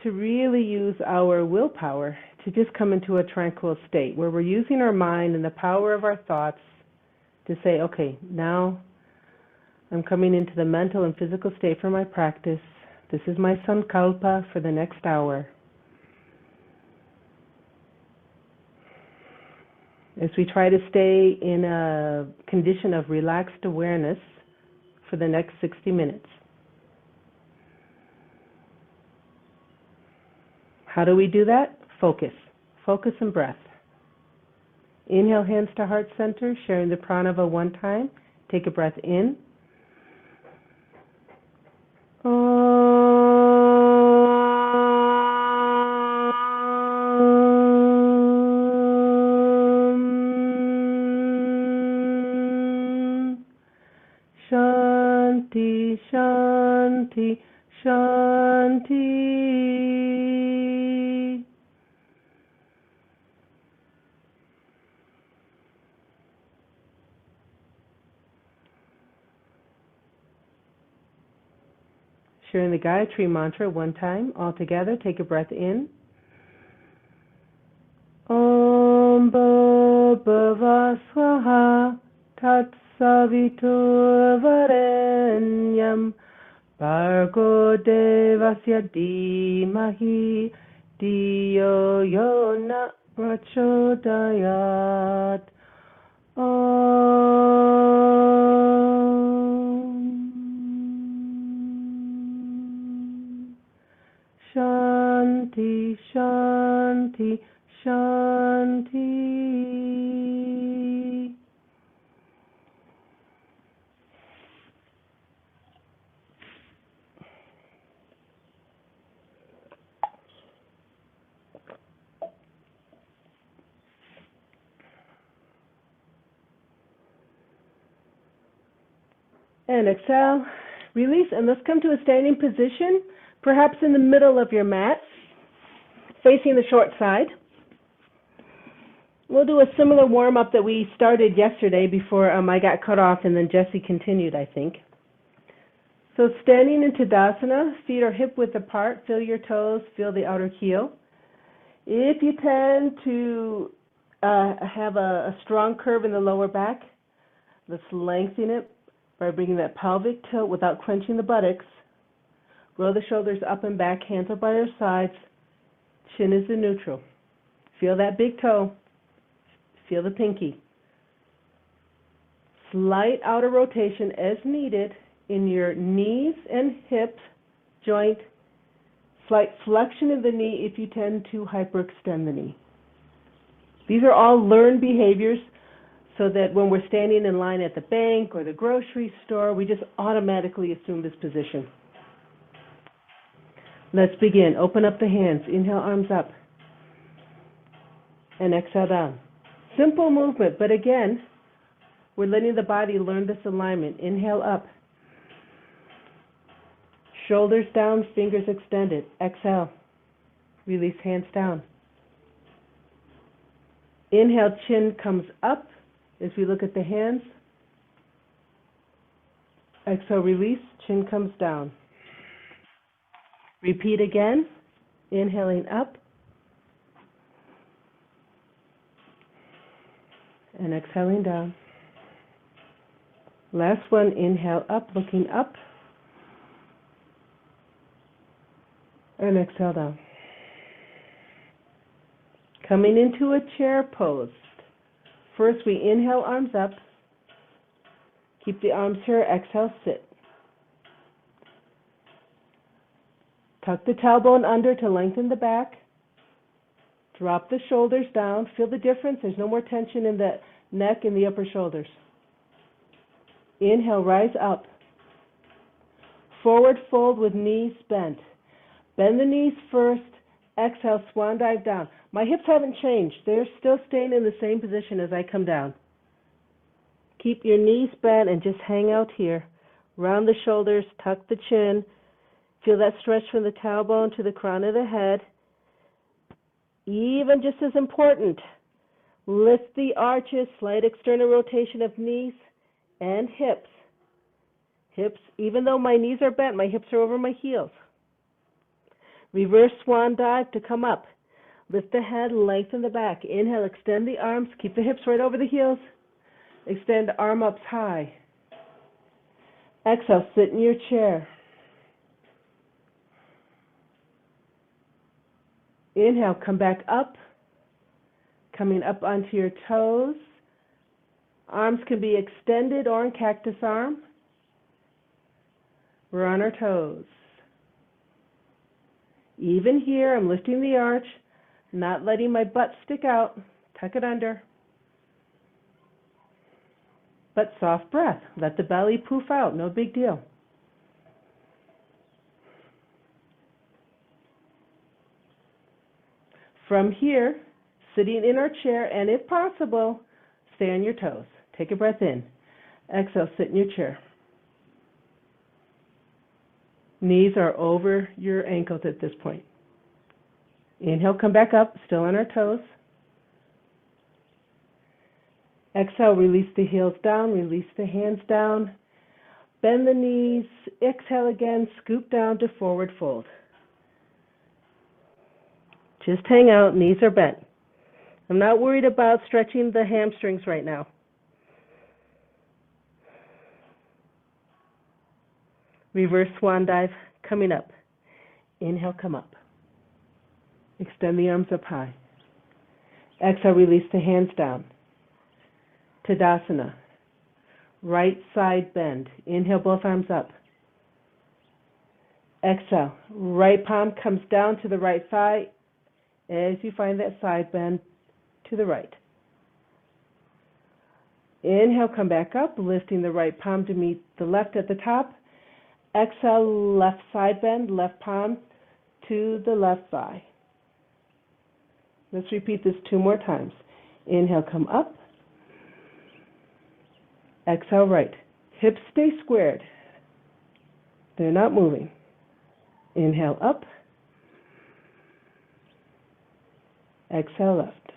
to really use our willpower to just come into a tranquil state where we're using our mind and the power of our thoughts to say, okay, now I'm coming into the mental and physical state for my practice. This is my sankalpa for the next hour. As we try to stay in a condition of relaxed awareness for the next 60 minutes. How do we do that? Focus. Focus and breath. Inhale, hands to heart center, sharing the pranava one time. Take a breath in. Shanti, Shanti, Shanti. Sharing the Gayatri mantra one time, all together. Take a breath in. Om Bhava Swaha Tat Savitur Varenyam Bhargo Devasya Dhimahi Dhiyo Yo Na Prachodayat. Shanti, Shanti, Shanti. And exhale, release, and let's come to a standing position, perhaps in the middle of your mat, facing the short side. We'll do a similar warm-up that we started yesterday before I got cut off, and then Jesse continued, I think. So standing in Tadasana, feet are hip-width apart, feel your toes, feel the outer heel. If you tend to have a strong curve in the lower back, let's lengthen it by bringing that pelvic tilt without clenching the buttocks. Roll the shoulders up and back, hands are by your sides, chin is in neutral. Feel that big toe, feel the pinky. Slight outer rotation as needed in your knees and hips joint. Slight flexion of the knee if you tend to hyperextend the knee. These are all learned behaviors so that when we're standing in line at the bank or the grocery store, we just automatically assume this position. Let's begin. Open up the hands. Inhale, arms up. And exhale down. Simple movement, but again, we're letting the body learn this alignment. Inhale up. Shoulders down, fingers extended. Exhale. Release, hands down. Inhale, chin comes up as we look at the hands. Exhale, release, chin comes down. Repeat again. Inhaling up. And exhaling down. Last one, inhale up, looking up. And exhale down. Coming into a chair pose. First, we inhale, arms up. Keep the arms here. Exhale, sit. Tuck the tailbone under to lengthen the back. Drop the shoulders down. Feel the difference. There's no more tension in the neck and the upper shoulders. Inhale, rise up. Forward fold with knees bent. Bend the knees first. Exhale, swan dive down. My hips haven't changed. They're still staying in the same position as I come down. Keep your knees bent and just hang out here. Round the shoulders, tuck the chin. Feel that stretch from the tailbone to the crown of the head. Even just as important, lift the arches, slight external rotation of knees and hips. Hips, even though my knees are bent, my hips are over my heels. Reverse swan dive to come up. Lift the head, lengthen the back. Inhale, extend the arms, keep the hips right over the heels. Extend arm ups high. Exhale, sit in your chair. Inhale, come back up, coming up onto your toes. Arms can be extended or in cactus arm. We're on our toes. Even here, I'm lifting the arch, not letting my butt stick out. Tuck it under. But soft breath. Let the belly poof out. No big deal. From here, sitting in our chair, and if possible, stay on your toes. Take a breath in. Exhale, sit in your chair. Knees are over your ankles at this point. Inhale, come back up, still on our toes. Exhale, release the heels down, release the hands down. Bend the knees. Exhale again, scoop down to forward fold. Just hang out, knees are bent. I'm not worried about stretching the hamstrings right now. Reverse swan dive, coming up. Inhale, come up. Extend the arms up high. Exhale, release the hands down. Tadasana. Right side bend. Inhale, both arms up. Exhale, right palm comes down to the right thigh as you find that side bend to the right. Inhale, come back up, lifting the right palm to meet the left at the top. Exhale, left side bend, left palm to the left thigh. Let's repeat this 2 more times. Inhale, come up. Exhale, right. Hips stay squared. They're not moving. Inhale, up. Exhale, left.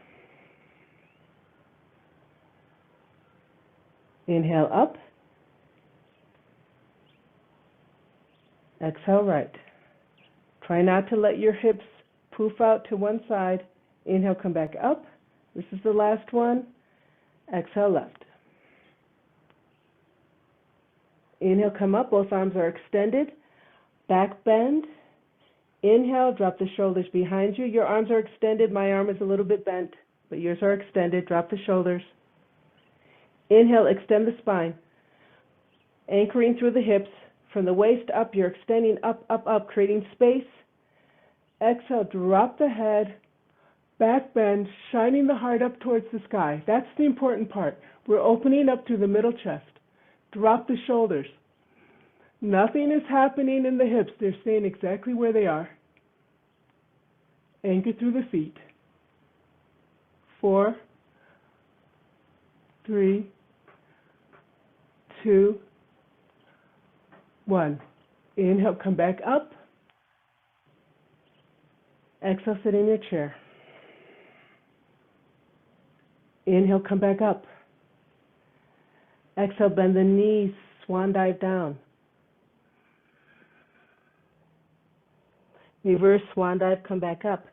Inhale, up. Exhale, right. Try not to let your hips poof out to one side. Inhale, come back up. This is the last one. Exhale, left. Inhale, come up. Both arms are extended. Back bend. Inhale, drop the shoulders behind you. Your arms are extended. My arm is a little bit bent, but yours are extended. Drop the shoulders. Inhale, extend the spine. Anchoring through the hips. From the waist up, you're extending up, up, up, creating space. Exhale, drop the head. Back bend, shining the heart up towards the sky. That's the important part. We're opening up through the middle chest. Drop the shoulders. Nothing is happening in the hips. They're staying exactly where they are. Anchor through the feet. 4, 3, 2, 1. Inhale, come back up. Exhale, sit in your chair. Inhale, come back up. Exhale, bend the knees, swan dive down. Reverse swan dive, come back up.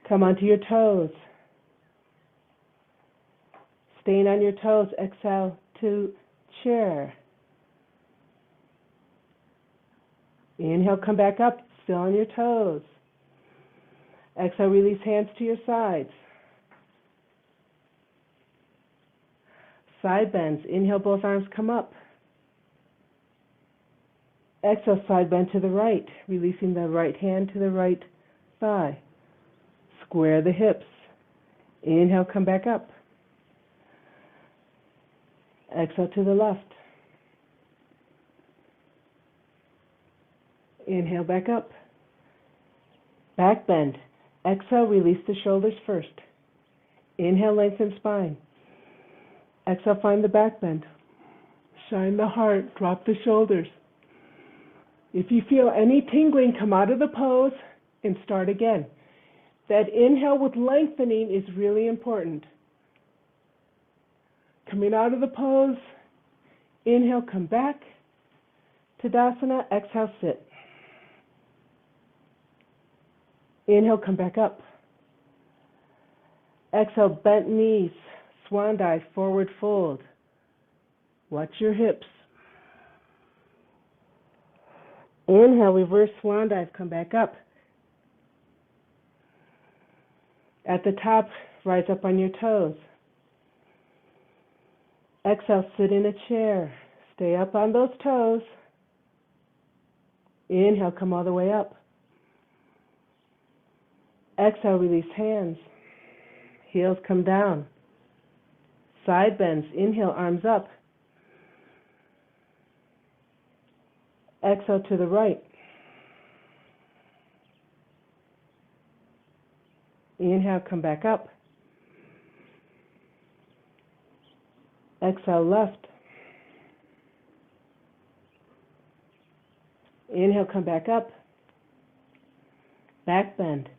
Come onto your toes. Staying on your toes, exhale to chair. Inhale, come back up, still on your toes. Exhale, release hands to your sides. Side bends. Inhale, both arms come up. Exhale, side bend to the right, releasing the right hand to the right thigh. Square the hips. Inhale, come back up. Exhale to the left. Inhale, back up. Back bend. Exhale, release the shoulders first. Inhale, lengthen spine. Exhale, find the back bend. Shine the heart, drop the shoulders. If you feel any tingling, come out of the pose and start again. That inhale with lengthening is really important. Coming out of the pose, inhale, come back. Tadasana, exhale, sit. Inhale, come back up. Exhale, bent knees, swan dive, forward fold. Watch your hips. Inhale, reverse swan dive, come back up. At the top, rise up on your toes. Exhale, sit in a chair. Stay up on those toes. Inhale, come all the way up. Exhale, release hands. Heels come down. Side bends. Inhale, arms up. Exhale to the right. Inhale, come back up. Exhale, left. Inhale, come back up. Back bend.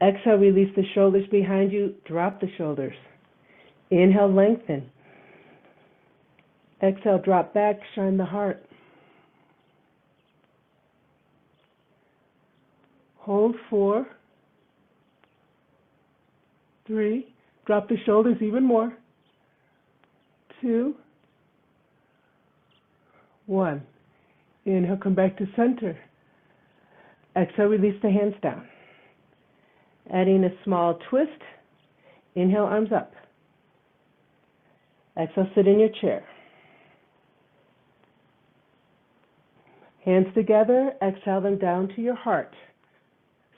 Exhale, release the shoulders behind you. Drop the shoulders. Inhale, lengthen. Exhale, drop back. Shine the heart. Hold 4, 3. Drop the shoulders even more. 2, 1. Inhale, come back to center. Exhale, release the hands down. Adding a small twist. Inhale, arms up. Exhale, sit in your chair. Hands together, exhale them down to your heart.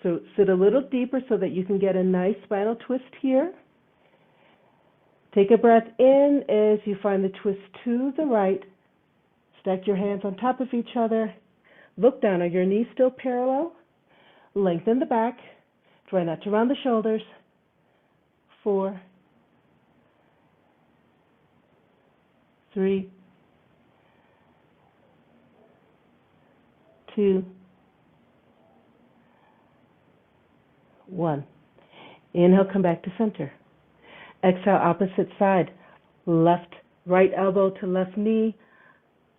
So sit a little deeper so that you can get a nice spinal twist here. Take a breath in as you find the twist to the right. Stack your hands on top of each other. Look down. Are your knees still parallel? Lengthen the back. Try not to round the shoulders. 4, 3, 2, 1. Inhale, come back to center. Exhale, opposite side. Left, right elbow to left knee.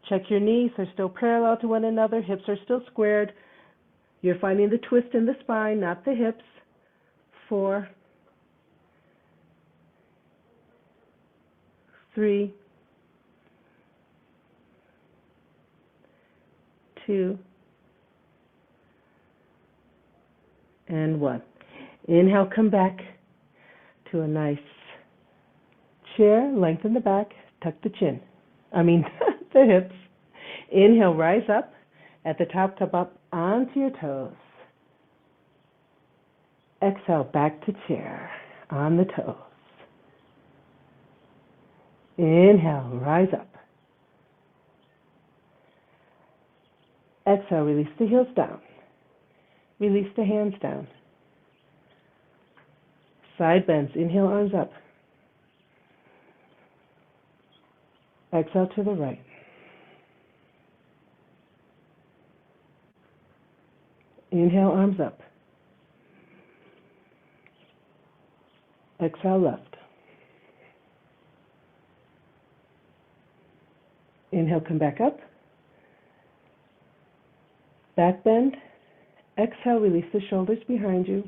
Check your knees are still parallel to one another. Hips are still squared. You're finding the twist in the spine, not the hips. 4, 3, 2, and 1. Inhale, come back to a nice chair. Lengthen the back. Tuck the chin. The hips. Inhale, rise up. At the top, come up onto your toes. Exhale, back to chair, on the toes. Inhale, rise up. Exhale, release the heels down. Release the hands down. Side bends. Inhale, arms up. Exhale to the right. Inhale, arms up. Exhale, left. Inhale, come back up. Back bend. Exhale, release the shoulders behind you.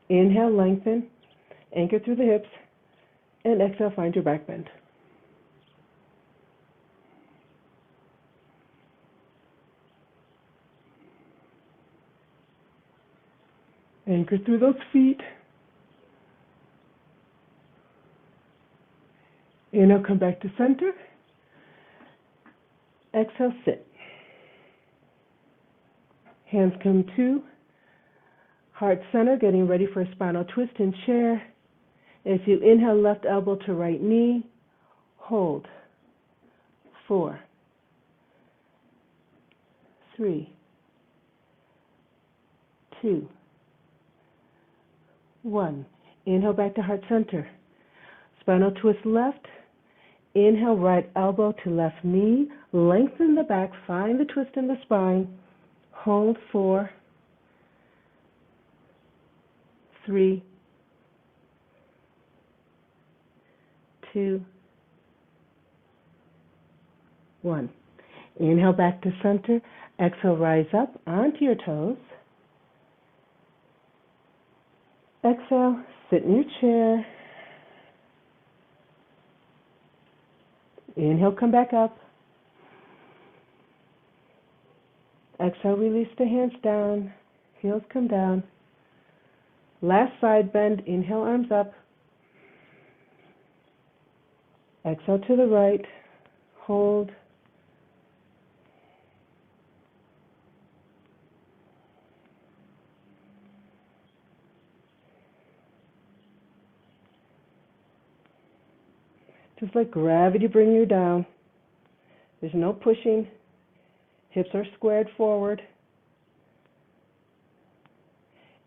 Inhale, lengthen. Anchor through the hips. And exhale, find your back bend. Anchor through those feet. Inhale, come back to center. Exhale, sit. Hands come to heart center, getting ready for a spinal twist in chair. As you inhale, left elbow to right knee. Hold. 4, 3, 2, 1. Inhale back to heart center. Spinal twist left. Inhale, right elbow to left knee. Lengthen the back. Find the twist in the spine. Hold. 4, 3, 2, 1. Inhale back to center. Exhale, rise up onto your toes. Exhale, sit in your chair. Inhale, come back up. Exhale, release the hands down. Heels come down. Last side bend. Inhale, arms up. Exhale to the right. Hold. Just let gravity bring you down. There's no pushing. Hips are squared forward.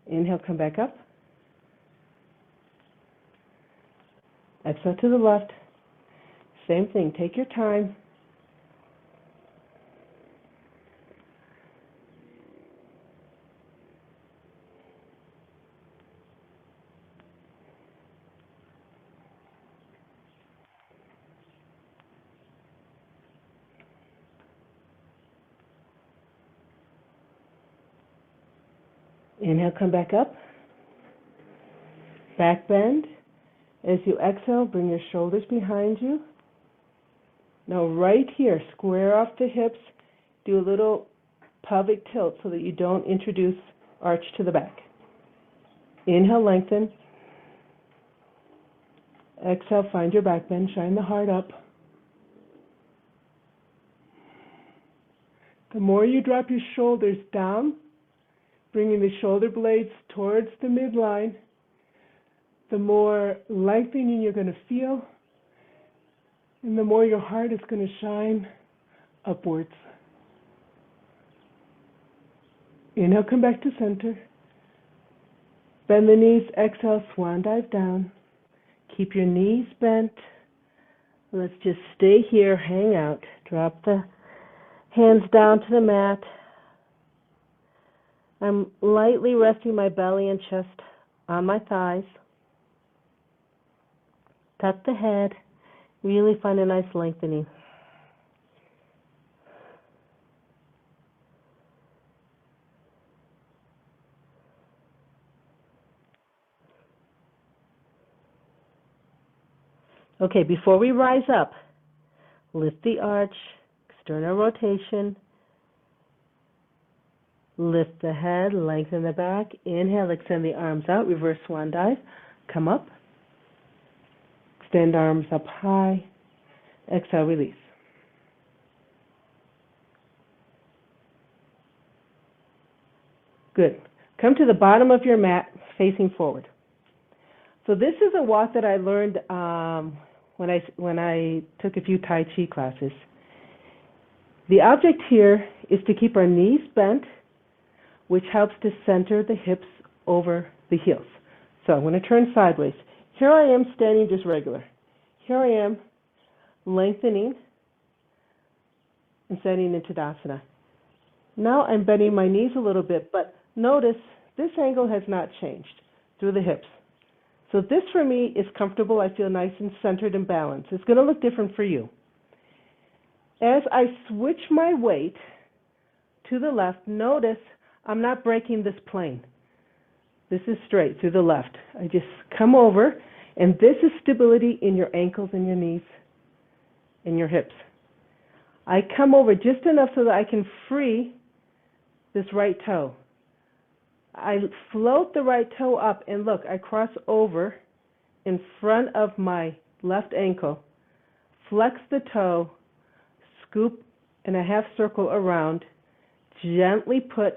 Inhale, come back up. Exhale to the left. Same thing, take your time. Inhale, come back up. Back bend. As you exhale, bring your shoulders behind you. Now right here, square off the hips. Do a little pelvic tilt so that you don't introduce arch to the back. Inhale, lengthen. Exhale, find your back bend. Shine the heart up. The more you drop your shoulders down, bringing the shoulder blades towards the midline, the more lengthening you're going to feel, and the more your heart is going to shine upwards. Inhale, come back to center. Bend the knees, exhale, swan dive down. Keep your knees bent. Let's just stay here, hang out. Drop the hands down to the mat. I'm lightly resting my belly and chest on my thighs. Tuck the head. Really find a nice lengthening. Okay, before we rise up, lift the arch, external rotation. Lift the head, lengthen the back. Inhale, extend the arms out, reverse swan dive. Come up. Extend arms up high. Exhale, release. Good. Come to the bottom of your mat, facing forward. So this is a walk that I learned when I took a few Tai Chi classes. The object here is to keep our knees bent, which helps to center the hips over the heels. So I'm going to turn sideways. Here I am standing just regular. Here I am lengthening and setting into Tadasana. Now I'm bending my knees a little bit, but notice this angle has not changed through the hips. So this for me is comfortable. I feel nice and centered and balanced. It's going to look different for you. As I switch my weight to the left, notice I'm not breaking this plane. This is straight through the left. I just come over, and this is stability in your ankles and your knees and your hips. I come over just enough so that I can free this right toe. I float the right toe up, and look, I cross over in front of my left ankle, flex the toe, scoop in a half circle around, gently put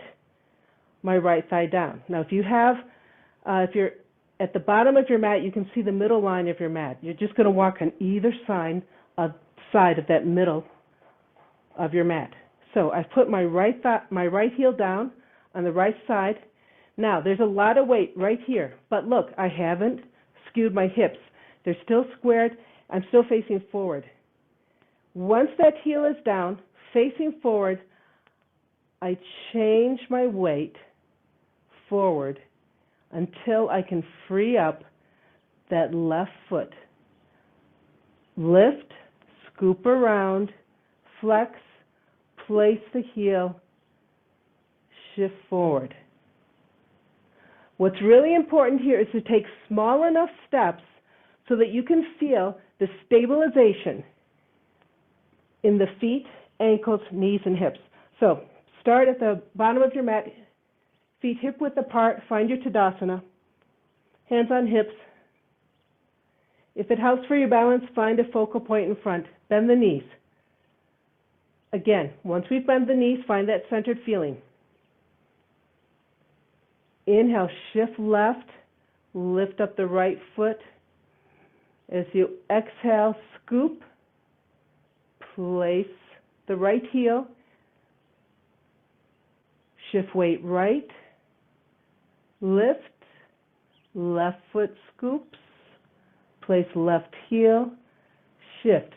my right thigh down. Now, if you're at the bottom of your mat, you can see the middle line of your mat. You're just going to walk on either side of that middle of your mat. So I put my right heel down on the right side. Now, there's a lot of weight right here, but look, I haven't skewed my hips. They're still squared. I'm still facing forward. Once that heel is down, facing forward, I change my weight forward until I can free up that left foot. Lift, scoop around, flex, place the heel, shift forward. What's really important here is to take small enough steps so that you can feel the stabilization in the feet, ankles, knees, and hips. So start at the bottom of your mat, feet hip width apart, find your Tadasana, hands on hips. If it helps for your balance, find a focal point in front. Bend the knees. Again, once we bend the knees, find that centered feeling. Inhale, shift left, lift up the right foot. As you exhale, scoop, place the right heel, shift weight right, lift, left foot scoops, place left heel, shift.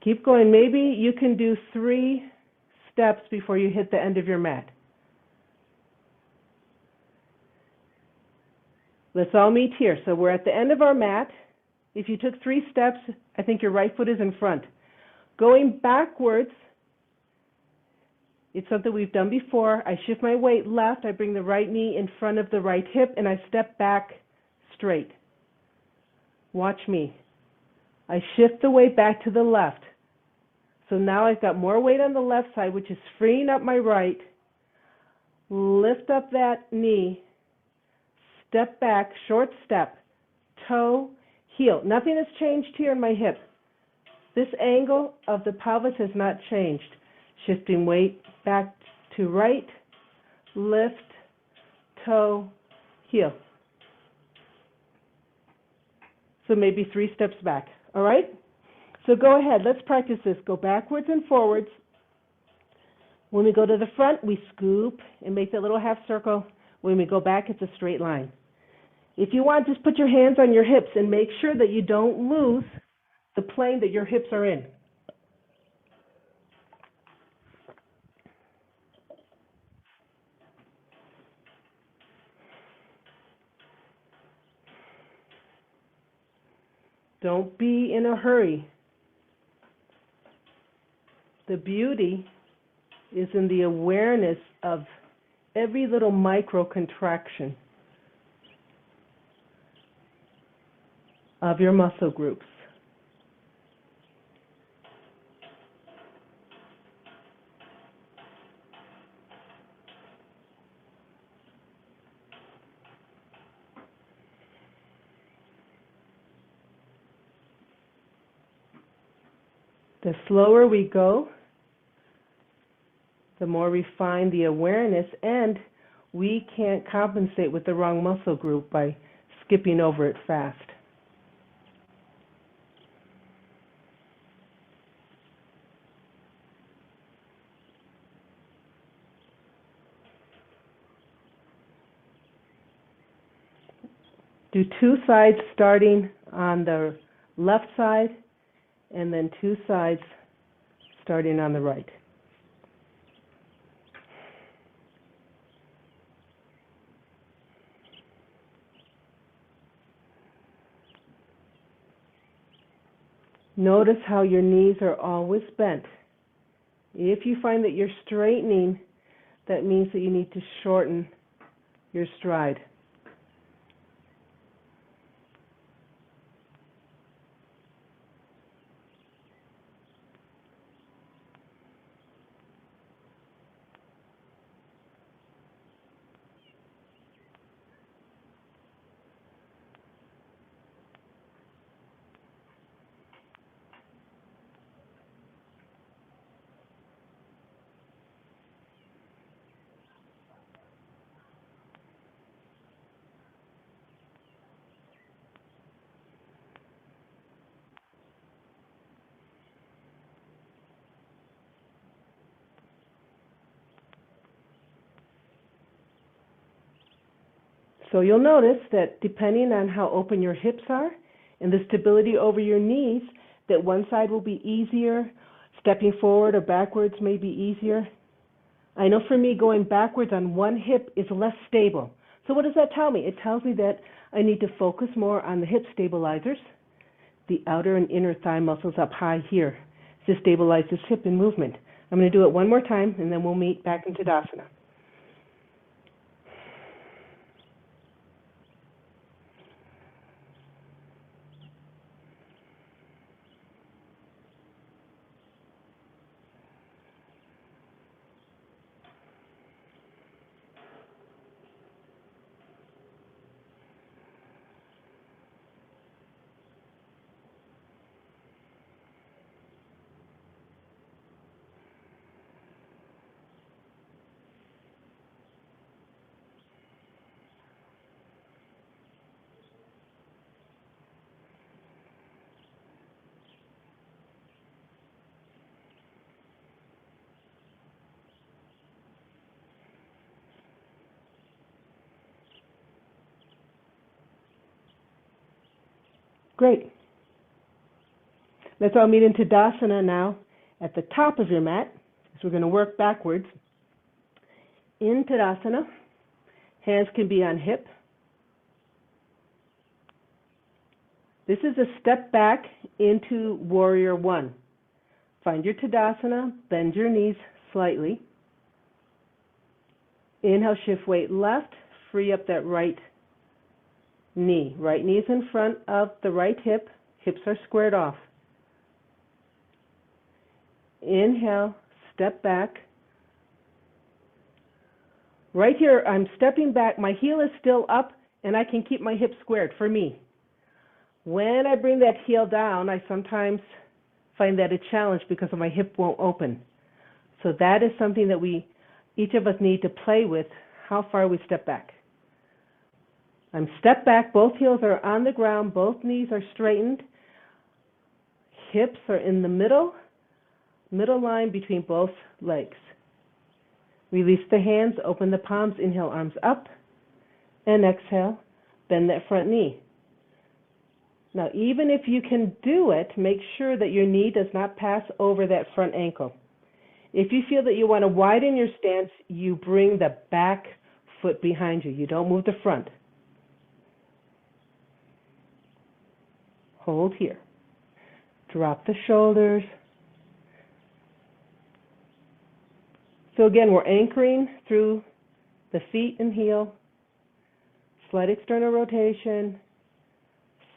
Keep going. Maybe you can do 3 steps before you hit the end of your mat. Let's all meet here. So we're at the end of our mat. If you took 3 steps, I think your right foot is in front. Going backwards, it's something we've done before. I shift my weight left, I bring the right knee in front of the right hip, and I step back straight. Watch me. I shift the weight back to the left. So now I've got more weight on the left side, which is freeing up my right. Lift up that knee, step back, short step, toe, heel. Nothing has changed here in my hip. This angle of the pelvis has not changed. Shifting weight back to right, lift, toe, heel. So maybe 3 steps back, all right? So go ahead, let's practice this. Go backwards and forwards. When we go to the front, we scoop and make that little half circle. When we go back, it's a straight line. If you want, just put your hands on your hips and make sure that you don't lose the plane that your hips are in. Don't be in a hurry. The beauty is in the awareness of every little micro contraction of your muscle groups. The slower we go, the more we find the awareness, and we can't compensate with the wrong muscle group by skipping over it fast. Do 2 sides starting on the left side, and then 2 sides starting on the right. Notice how your knees are always bent. If you find that you're straightening, that means that you need to shorten your stride. So you'll notice that depending on how open your hips are and the stability over your knees, that one side will be easier, stepping forward or backwards may be easier. I know for me, going backwards on one hip is less stable. So what does that tell me? It tells me that I need to focus more on the hip stabilizers, the outer and inner thigh muscles up high here, to stabilize this hip in movement. I'm going to do it one more time, and then we'll meet back in Tadasana. Great. Let's all meet in Tadasana now at the top of your mat. So we're going to work backwards. In Tadasana, hands can be on hip. This is a step back into Warrior One. Find your Tadasana, bend your knees slightly. Inhale, shift weight left, free up that right knee. Right knee is in front of the right hip. Hips are squared off. Inhale, step back. Right here, I'm stepping back. My heel is still up, and I can keep my hips squared for me. When I bring that heel down, I sometimes find that a challenge because my hip won't open. So that is something that each of us need to play with, how far we step back. I'm step back, both heels are on the ground, both knees are straightened, hips are in the middle line between both legs. Release the hands, open the palms, inhale, arms up, and exhale, bend that front knee. Now, even if you can do it, make sure that your knee does not pass over that front ankle. If you feel that you want to widen your stance, you bring the back foot behind you. You don't move the front. Hold here. Drop the shoulders. So again, we're anchoring through the feet and heel. Slight external rotation.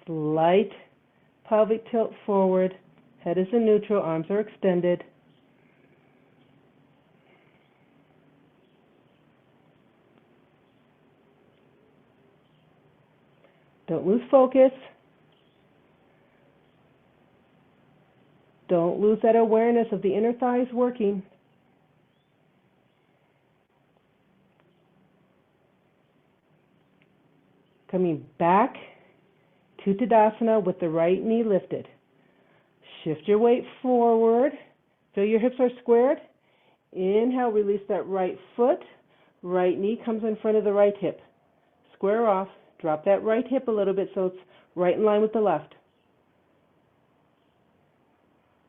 Slight pelvic tilt forward. Head is in neutral. Arms are extended. Don't lose focus. Don't lose that awareness of the inner thighs working. Coming back to Tadasana with the right knee lifted. Shift your weight forward. Feel your hips are squared. Inhale, release that right foot. Right knee comes in front of the right hip. Square off. Drop that right hip a little bit so it's right in line with the left.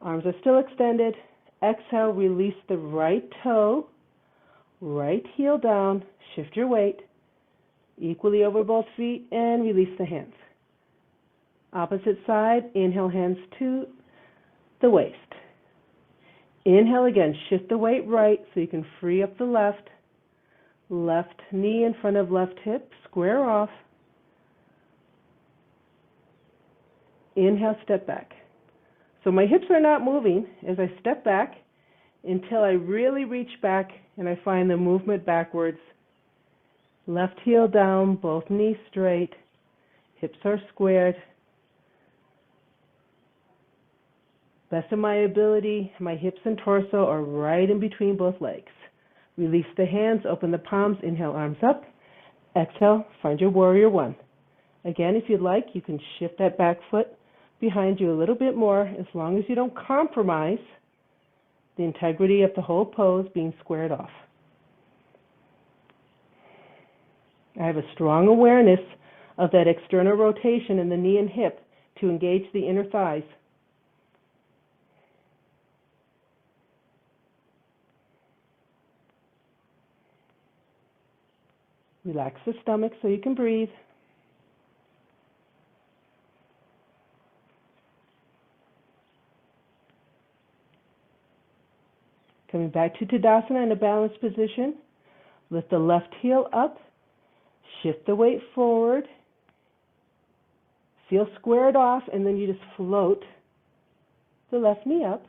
Arms are still extended. Exhale, release the right toe. Right heel down. Shift your weight. Equally over both feet and release the hands. Opposite side, inhale, hands to the waist. Inhale again, shift the weight right so you can free up the left. Left knee in front of left hip, square off. Inhale, step back. So my hips are not moving as I step back until I really reach back and I find the movement backwards. Left heel down, both knees straight, hips are squared. Best of my ability, my hips and torso are right in between both legs. Release the hands, open the palms, inhale, arms up. Exhale, find your Warrior One. Again, if you'd like, you can shift that back foot behind you a little bit more as long as you don't compromise the integrity of the whole pose being squared off. I have a strong awareness of that external rotation in the knee and hip to engage the inner thighs. Relax the stomach so you can breathe. back to Tadasana in a balanced position. Lift the left heel up. Shift the weight forward. Feel squared off, and then you just float the left knee up.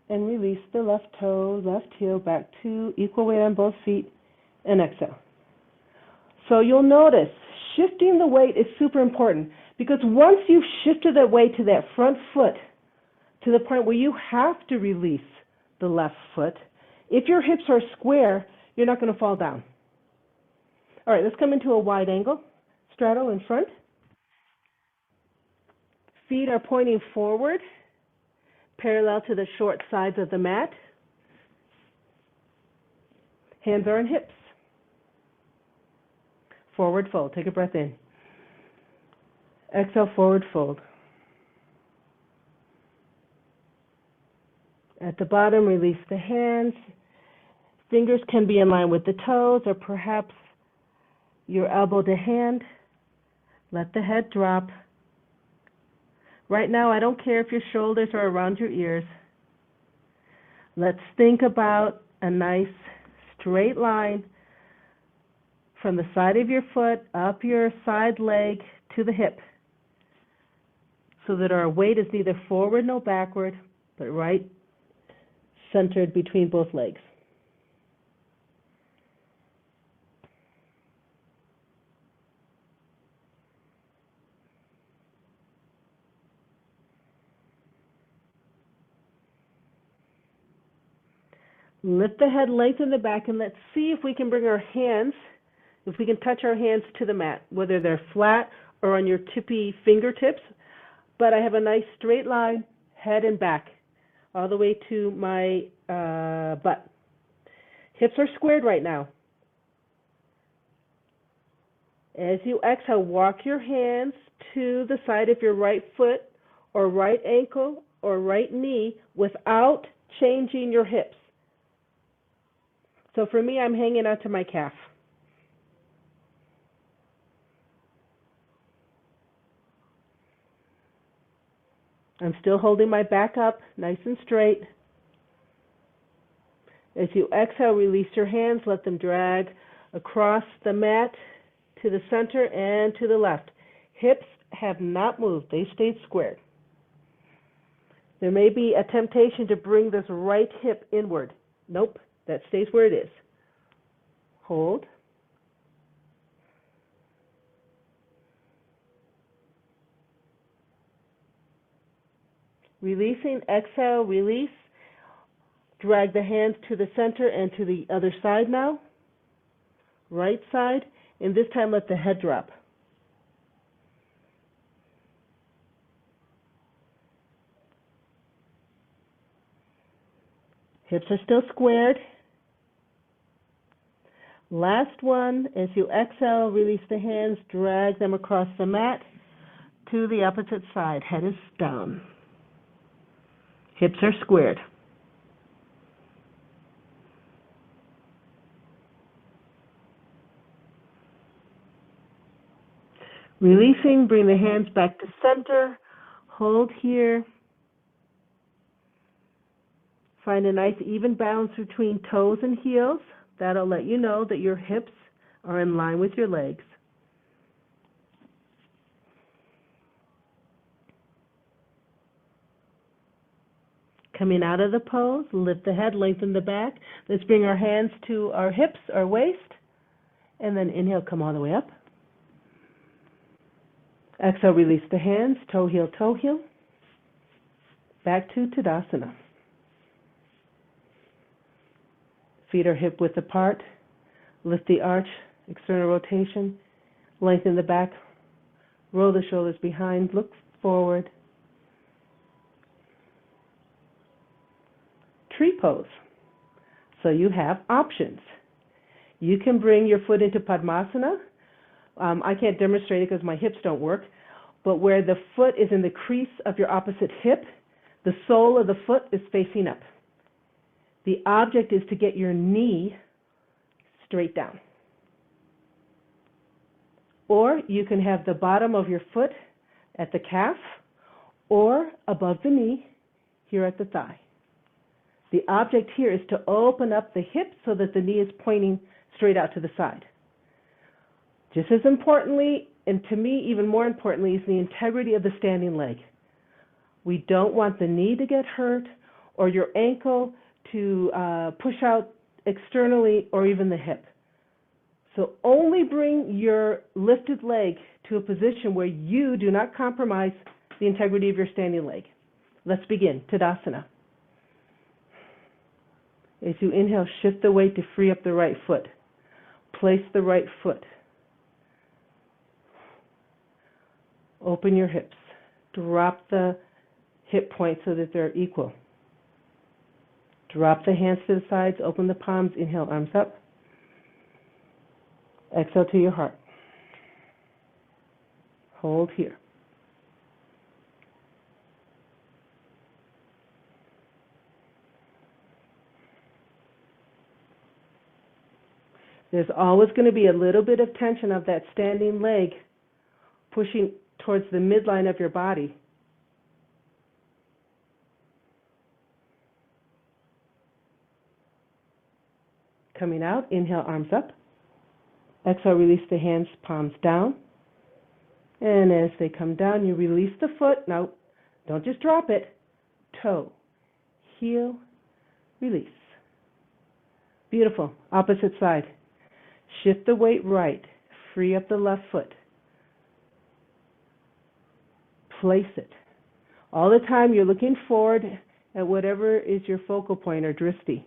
And release the left toe, left heel back to equal weight on both feet, and exhale. So you'll notice shifting the weight is super important, because once you've shifted the weight to that front foot to the point where you have to release the left foot, if your hips are square, you're not going to fall down. All right, let's come into a wide angle. Straddle in front. Feet are pointing forward, parallel to the short sides of the mat. Hands are on hips. Forward fold. Take a breath in. Exhale, forward fold. At the bottom, release the hands. Fingers can be in line with the toes, or perhaps your elbow to hand. Let the head drop. Right now, I don't care if your shoulders are around your ears. Let's think about a nice straight line from the side of your foot up your side leg to the hip, so that our weight is neither forward nor backward, but right centered between both legs. Lift the head, lengthen the back, and let's see if we can bring our hands, if we can touch our hands to the mat, whether they're flat or on your tippy fingertips. But I have a nice straight line, head and back, all the way to my butt. Hips are squared right now. As you exhale, walk your hands to the side of your right foot or right ankle or right knee without changing your hips. So for me, I'm hanging out to my calf. I'm still holding my back up, nice and straight. As you exhale, release your hands, let them drag across the mat to the center and to the left. Hips have not moved, they stayed squared. There may be a temptation to bring this right hip inward. Nope, that stays where it is. Hold. Releasing, exhale, release. Drag the hands to the center and to the other side now. Right side. And this time let the head drop. Hips are still squared. Last one, as you exhale, release the hands, drag them across the mat to the opposite side. Head is down. Hips are squared. Releasing, bring the hands back to center. Hold here. Find a nice even balance between toes and heels. That'll let you know that your hips are in line with your legs. Coming out of the pose, lift the head, lengthen the back. Let's bring our hands to our hips, our waist, and then inhale, come all the way up. Exhale, release the hands, toe heel, back to Tadasana. Feet are hip width apart. Lift the arch, external rotation. Lengthen the back. Roll the shoulders behind. Look forward. Tree pose. So you have options. You can bring your foot into Padmasana. I can't demonstrate it because my hips don't work. But where the foot is in the crease of your opposite hip, the sole of the foot is facing up. The object is to get your knee straight down. Or you can have the bottom of your foot at the calf or above the knee, here at the thigh. The object here is to open up the hip so that the knee is pointing straight out to the side. Just as importantly, and to me even more importantly, is the integrity of the standing leg. We don't want the knee to get hurt or your ankle to push out externally or even the hip. So only bring your lifted leg to a position where you do not compromise the integrity of your standing leg. Let's begin, Tadasana. As you inhale, shift the weight to free up the right foot. Place the right foot. Open your hips. Drop the hip points so that they're equal. Drop the hands to the sides. Open the palms. Inhale, arms up. Exhale to your heart. Hold here. There's always going to be a little bit of tension of that standing leg pushing towards the midline of your body. Coming out, inhale, arms up. Exhale, release the hands, palms down. And as they come down, you release the foot. Now, don't just drop it. Toe, heel, release. Beautiful. Opposite side. Shift the weight right. Free up the left foot. Place it. All the time you're looking forward at whatever is your focal point or drishti.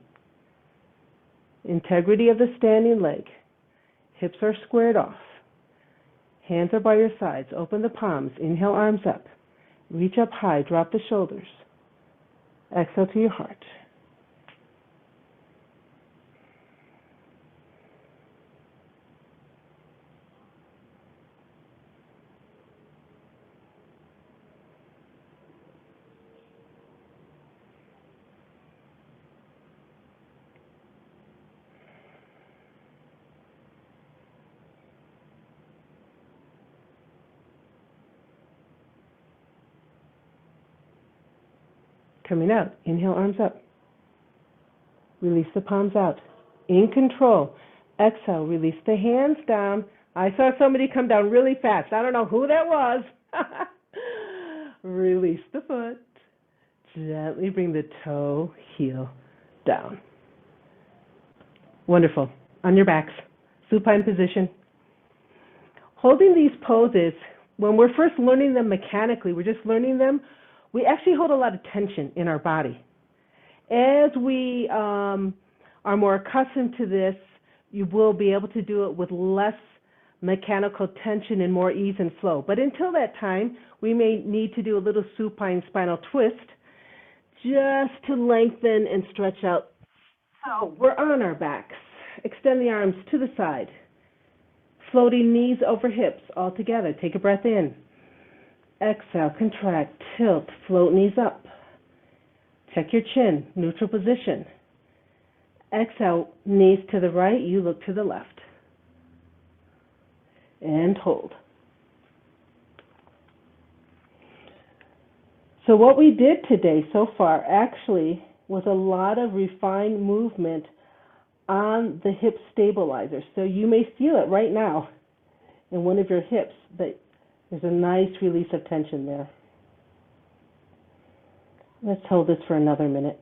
Integrity of the standing leg. Hips are squared off. Hands are by your sides. Open the palms. Inhale, arms up. Reach up high. Drop the shoulders. Exhale to your heart. Coming out, inhale, arms up. Release the palms out. In control. Exhale, release the hands down. I saw somebody come down really fast. I don't know who that was. Release the foot. Gently bring the toe, heel down. Wonderful. On your backs. Supine position. Holding these poses, when we're first learning them mechanically, we're just learning them, we actually hold a lot of tension in our body. As we are more accustomed to this, you will be able to do it with less mechanical tension and more ease and flow. But until that time, we may need to do a little supine spinal twist just to lengthen and stretch out. So we're on our backs. Extend the arms to the side. Floating knees over hips all together. Take a breath in. Exhale, contract, tilt, float knees up. Check your chin, neutral position. Exhale, knees to the right, you look to the left. And hold. So what we did today so far actually was a lot of refined movement on the hip stabilizer. So you may feel it right now in one of your hips, but there's a nice release of tension there. Let's hold this for another minute.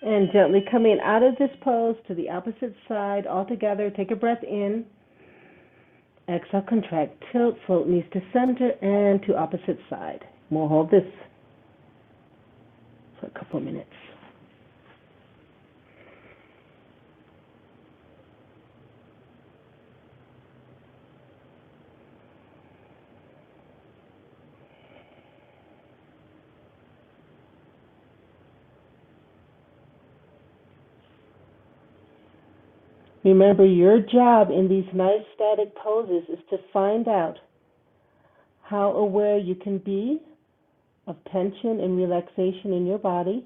And gently coming out of this pose to the opposite side all together. Take a breath in. Exhale, contract, tilt, float knees to center and to opposite side. We'll hold this for a couple minutes. Remember, your job in these nice static poses is to find out how aware you can be of tension and relaxation in your body,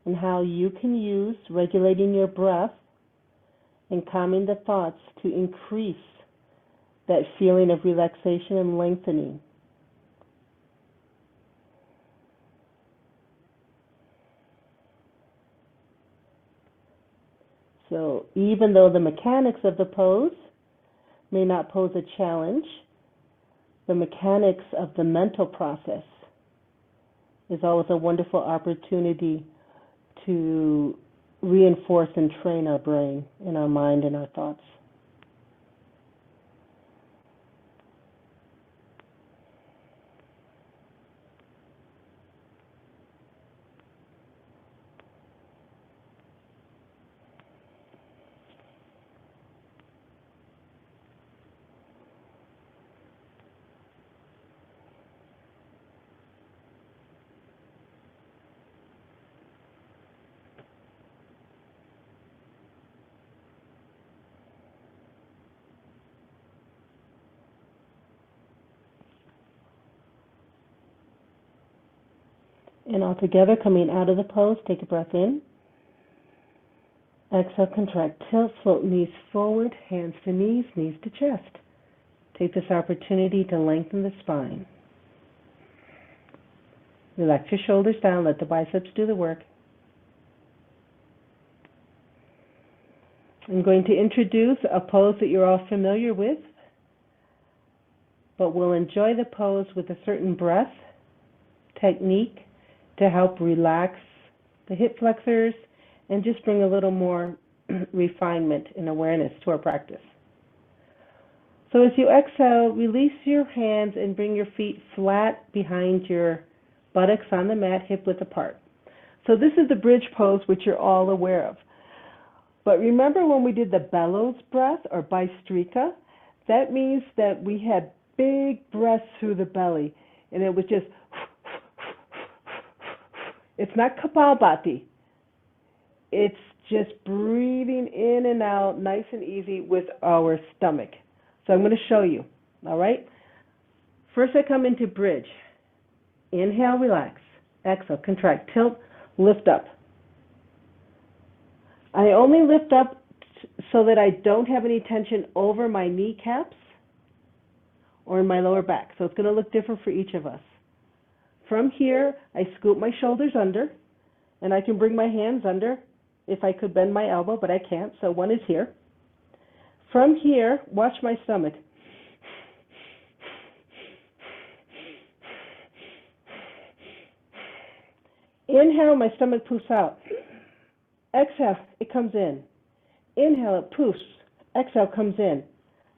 and how you can use regulating your breath and calming the thoughts to increase that feeling of relaxation and lengthening. So even though the mechanics of the pose may not pose a challenge, the mechanics of the mental process is always a wonderful opportunity to reinforce and train our brain and our mind and our thoughts. And all together, coming out of the pose, take a breath in. Exhale, contract, tilt, float knees forward, hands to knees, knees to chest. Take this opportunity to lengthen the spine. Relax your shoulders down, let the biceps do the work. I'm going to introduce a pose that you're all familiar with, but we'll enjoy the pose with a certain breath technique to help relax the hip flexors and just bring a little more refinement and awareness to our practice. So as you exhale, release your hands and bring your feet flat behind your buttocks on the mat, hip width apart. So this is the bridge pose, which you're all aware of. But remember when we did the bellows breath or Bhastrika, that means that we had big breaths through the belly, and it was just, it's not Kapalbhati. It's just breathing in and out, nice and easy with our stomach. So I'm going to show you, all right? First I come into bridge. Inhale, relax. Exhale, contract, tilt, lift up. I only lift up so that I don't have any tension over my kneecaps or in my lower back. So it's going to look different for each of us. From here, I scoop my shoulders under, and I can bring my hands under if I could bend my elbow, but I can't, so one is here. From here, watch my stomach. Inhale, my stomach poofs out. Exhale, it comes in. Inhale, it poofs. Exhale, comes in.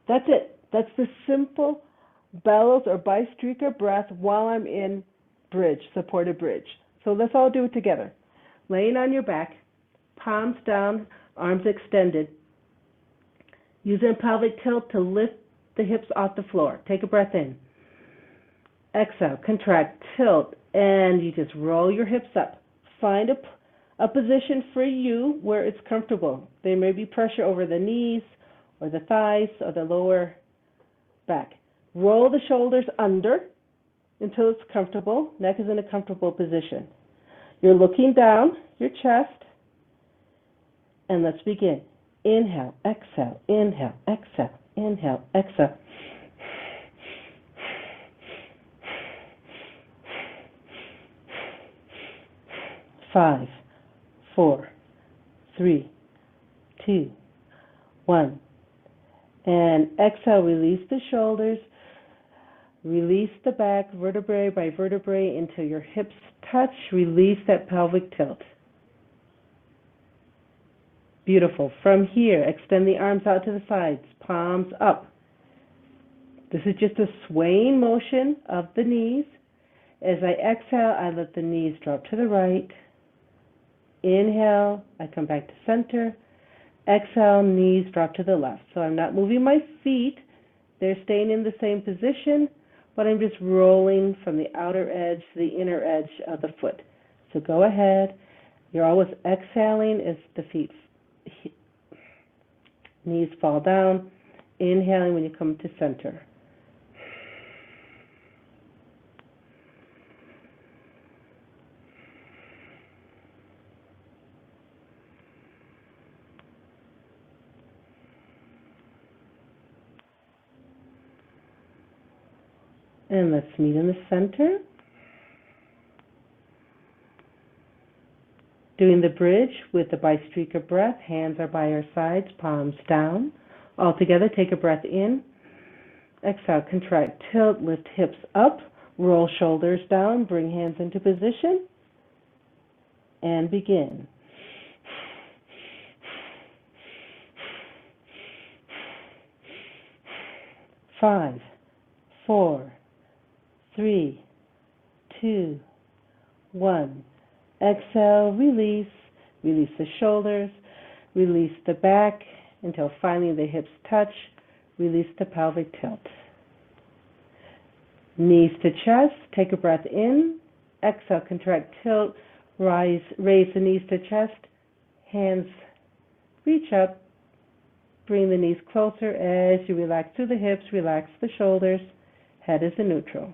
That's it. That's the simple bellows or Bhastrika breath while I'm in bridge, supported bridge. So let's all do it together. Laying on your back, palms down, arms extended. Using pelvic tilt to lift the hips off the floor. Take a breath in. Exhale, contract, tilt, and you just roll your hips up. Find a position for you where it's comfortable. There may be pressure over the knees or the thighs or the lower back. Roll the shoulders under until it's comfortable. Neck is in a comfortable position. You're looking down your chest, and let's begin. Inhale, exhale, inhale, exhale, inhale, exhale. Five, 4, 3, 2, 1. And exhale, release the shoulders. Release the back vertebrae by vertebrae until your hips touch. Release that pelvic tilt. Beautiful. From here, extend the arms out to the sides, palms up. This is just a swaying motion of the knees. As I exhale, I let the knees drop to the right. Inhale, I come back to center. Exhale, knees drop to the left. So I'm not moving my feet. They're staying in the same position, but I'm just rolling from the outer edge to the inner edge of the foot. So go ahead. You're always exhaling as the knees fall down. Inhaling when you come to center. And let's meet in the center. Doing the bridge with the bistrika breath. Hands are by our sides, palms down. All together, take a breath in. Exhale, contract, tilt, lift hips up. Roll shoulders down, bring hands into position. And begin. Five, 4, 3, 2, 1. Exhale, release. Release the shoulders. Release the back until finally the hips touch. Release the pelvic tilt. Knees to chest. Take a breath in. Exhale, contract, tilt. Raise the knees to chest. Hands reach up. Bring the knees closer as you relax through the hips. Relax the shoulders. Head is in neutral.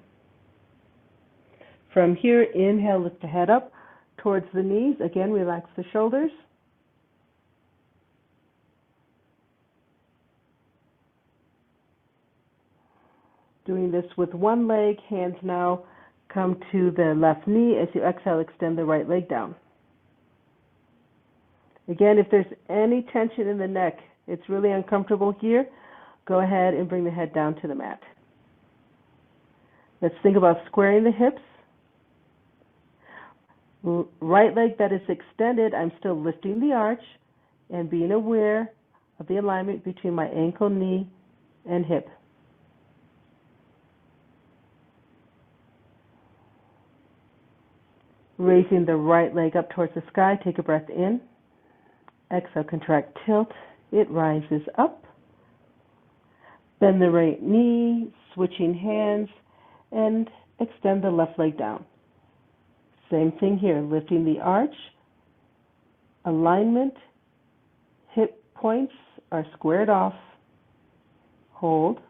From here, inhale, lift the head up towards the knees. Again, relax the shoulders. Doing this with one leg. Hands now come to the left knee. As you exhale, extend the right leg down. Again, if there's any tension in the neck, it's really uncomfortable here, go ahead and bring the head down to the mat. Let's think about squaring the hips. Right leg that is extended, I'm still lifting the arch and being aware of the alignment between my ankle, knee, and hip. Raising the right leg up towards the sky, take a breath in. Exhale, contract, tilt. It rises up. Bend the right knee, switching hands, and extend the left leg down. Same thing here, lifting the arch, alignment, hip points are squared off. Hold.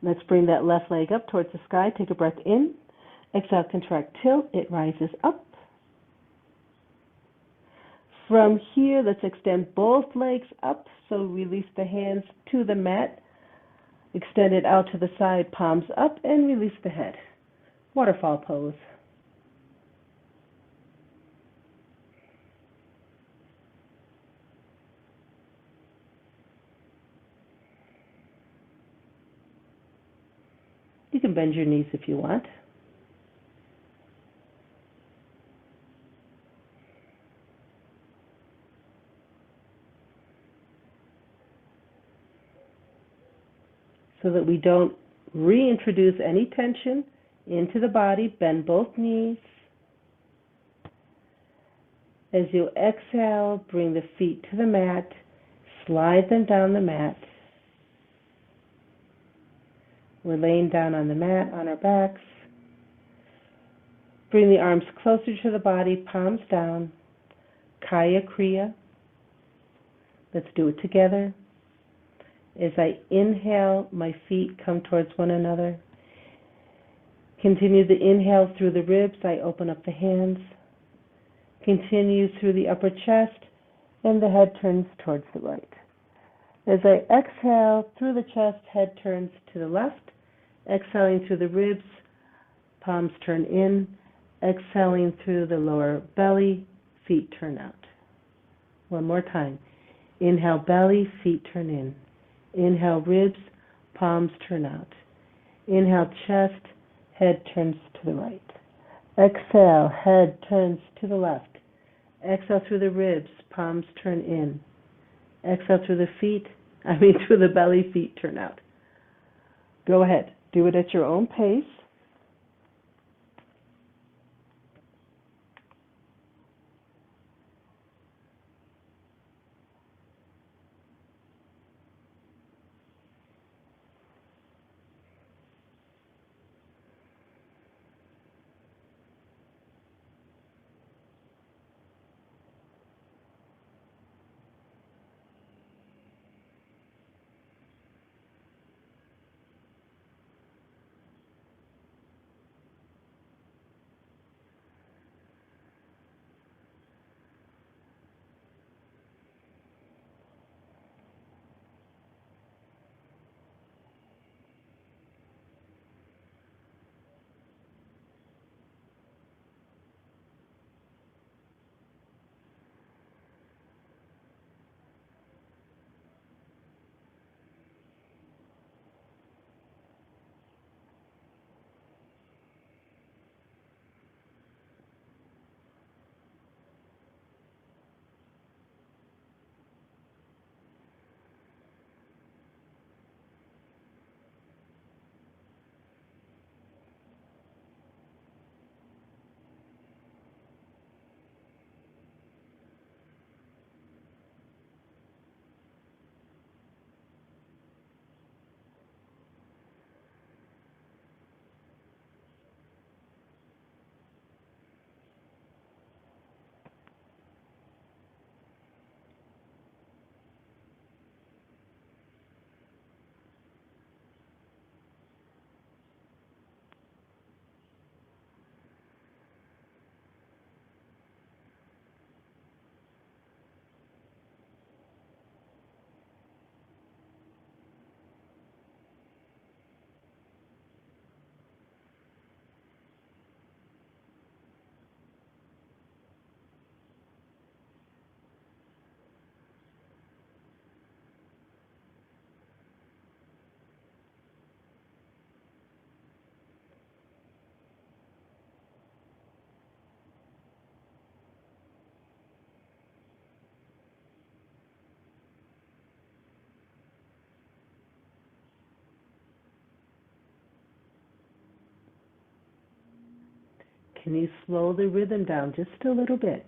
Let's bring that left leg up towards the sky. Take a breath in. Exhale, contract, tilt. It rises up. From here, let's extend both legs up. So release the hands to the mat. Extend it out to the side, palms up, and release the head. Waterfall pose. You can bend your knees if you want. So that we don't reintroduce any tension into the body, bend both knees. As you exhale, bring the feet to the mat, slide them down the mat. We're laying down on the mat, on our backs. Bring the arms closer to the body, palms down. Kaya Kriya. Let's do it together. As I inhale, my feet come towards one another. Continue the inhale through the ribs. I open up the hands. Continue through the upper chest, and the head turns towards the right. As I exhale through the chest, head turns to the left. Exhaling through the ribs, palms turn in. Exhaling through the lower belly, feet turn out. One more time. Inhale belly, feet turn in. Inhale ribs, palms turn out. Inhale, chest, head turns to the right. Exhale, head turns to the left. Exhale through the ribs, palms turn in. Exhale through through the belly, feet turn out. Go ahead, do it at your own pace. Can you slow the rhythm down just a little bit?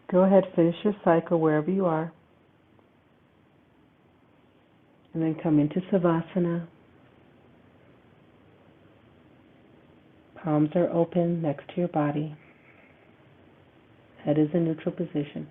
Go ahead, finish your cycle wherever you are. And then come into Savasana. Palms are open next to your body. Head is in neutral position.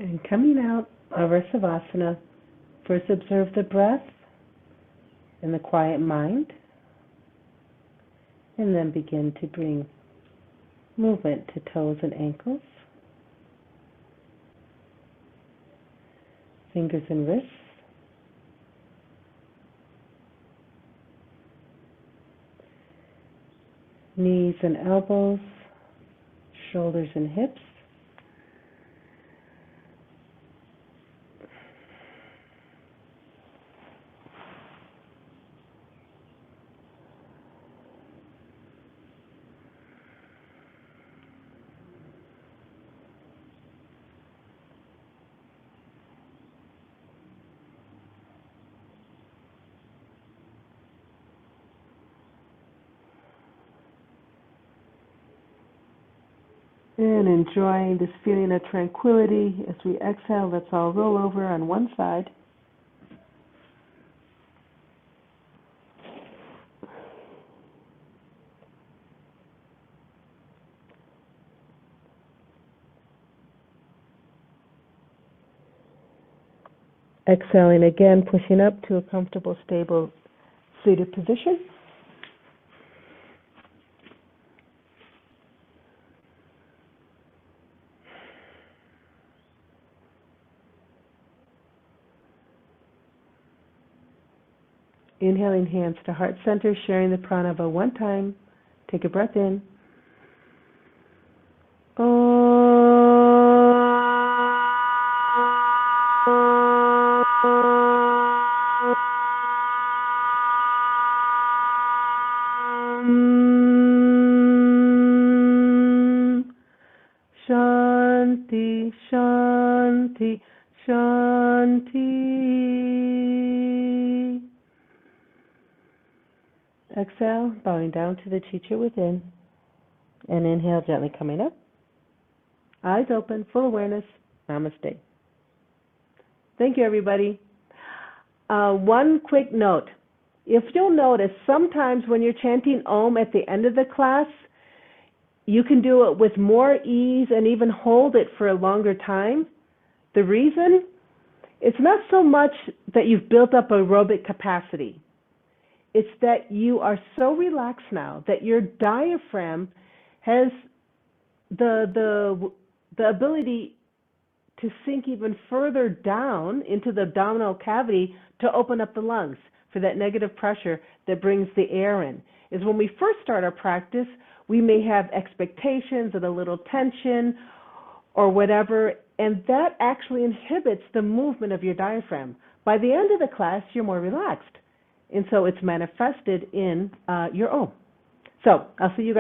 And coming out of our Savasana, first observe the breath and the quiet mind, and then begin to bring movement to toes and ankles, fingers and wrists, knees and elbows, shoulders and hips. And enjoying this feeling of tranquility as we exhale. Let's all roll over on one side. Exhaling again, pushing up to a comfortable, stable, seated position. Inhaling, hands to heart center, sharing the pranava one time. Take a breath in. Shanti, Shanti, Shanti. Exhale, bowing down to the teacher within. And inhale, gently coming up. Eyes open, full awareness. Namaste. Thank you, everybody. One quick note. If you'll notice, sometimes when you're chanting Om at the end of the class, you can do it with more ease and even hold it for a longer time. The reason? It's not so much that you've built up aerobic capacity. It's that you are so relaxed now that your diaphragm has the ability to sink even further down into the abdominal cavity to open up the lungs for that negative pressure that brings the air in. Is when we first start our practice, we may have expectations and a little tension or whatever, and that actually inhibits the movement of your diaphragm. By the end of the class, you're more relaxed. And so it's manifested in your Om. So I'll see you guys.